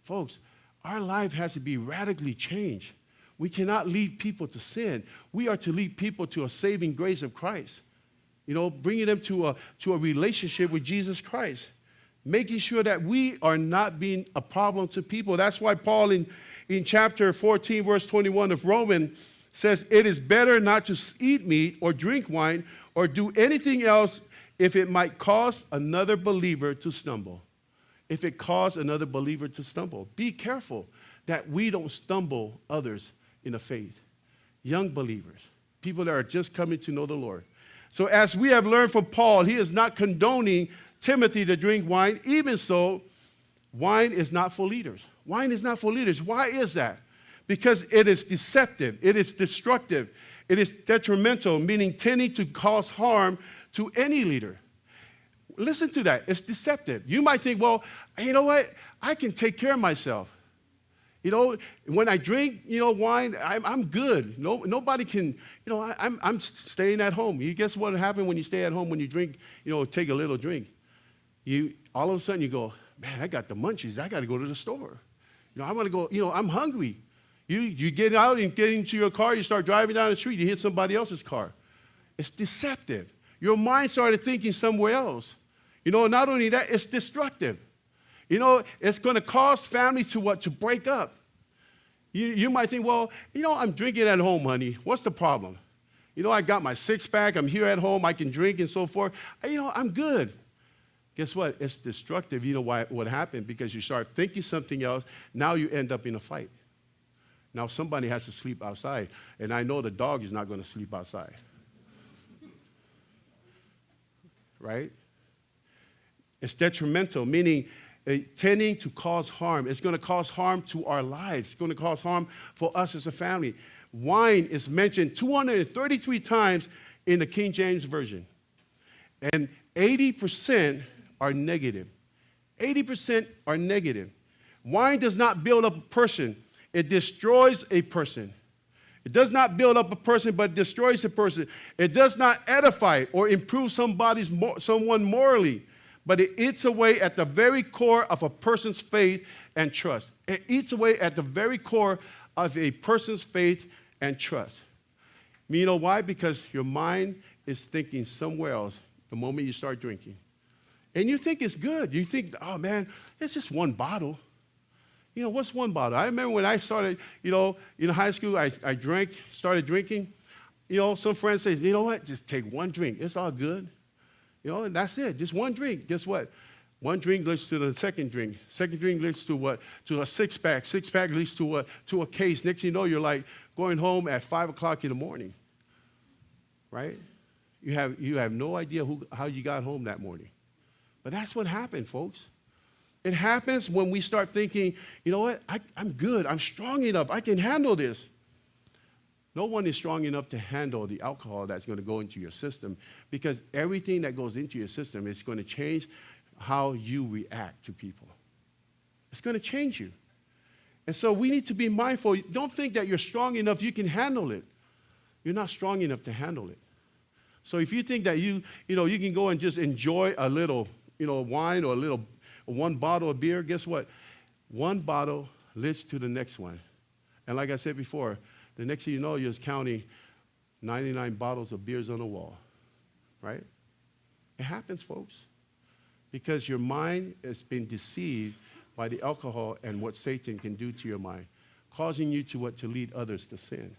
Folks, our life has to be radically changed. We cannot lead people to sin. We are to lead people to a saving grace of Christ. Bringing them to a relationship with Jesus Christ. Making sure that we are not being a problem to people. That's why Paul in chapter 14, verse 21 of Romans says, it is better not to eat meat or drink wine or do anything else if it might cause another believer to stumble. If it caused another believer to stumble. Be careful that we don't stumble others in the faith. Young believers, people that are just coming to know the Lord. So as we have learned from Paul, he is not condoning Timothy to drink wine. Even so, wine is not for leaders. Wine is not for leaders. Why is that? Because it is deceptive. It is destructive. It is detrimental, meaning tending to cause harm to any leader. Listen to that. It's deceptive. You might think, well, you know what? I can take care of myself. When I drink, wine, I'm good. Nobody can, I'm staying at home. You guess what happens when you stay at home when you drink, take a little drink? All of a sudden you go, man, I got the munchies. I got to go to the store. I want to go, I'm hungry. You get out and get into your car. You start driving down the street. You hit somebody else's car. It's deceptive. Your mind started thinking somewhere else. Not only that, it's destructive. It's going to cause families to break up. You might think, well, I'm drinking at home, honey. What's the problem? I got my six-pack. I'm here at home. I can drink and so forth. I'm good. Guess what? It's destructive. What happened? Because you start thinking something else. Now you end up in a fight. Now somebody has to sleep outside. And I know the dog is not going to sleep outside. Right? It's detrimental, meaning tending to cause harm. It's going to cause harm to our lives. It's going to cause harm for us as a family. Wine is mentioned 233 times in the King James Version. And 80% are negative. 80% are negative. Wine does not build up a person. It destroys a person. It does not build up a person, but destroys a person. It does not edify or improve someone morally, but it eats away at the very core of a person's faith and trust. It eats away at the very core of a person's faith and trust. You know why? Because your mind is thinking somewhere else the moment you start drinking. And you think it's good. You think, oh man, it's just one bottle. What's one bottle? I remember when I started, in high school, I started drinking. Some friends say, you know what, just take one drink. It's all good. And that's it, just one drink. Guess what? One drink leads to the second drink. Second drink leads to what? To a six-pack. Six-pack leads to a case. Next thing you know, you're like going home at 5 o'clock in the morning, right? You have no idea how you got home that morning. But that's what happened, folks. It happens when we start thinking, you know what, I'm good. I'm strong enough. I can handle this. No one is strong enough to handle the alcohol that's going to go into your system, because everything that goes into your system is going to change how you react to people. It's going to change you. And so we need to be mindful. Don't think that you're strong enough, you can handle it. You're not strong enough to handle it. So if you think that you can go and just enjoy a little, wine or one bottle of beer, guess what? One bottle leads to the next one. And like I said before, the next thing you know, you're just counting 99 bottles of beers on the wall, right? It happens, folks, because your mind has been deceived by the alcohol and what Satan can do to your mind, causing you to lead others to sin.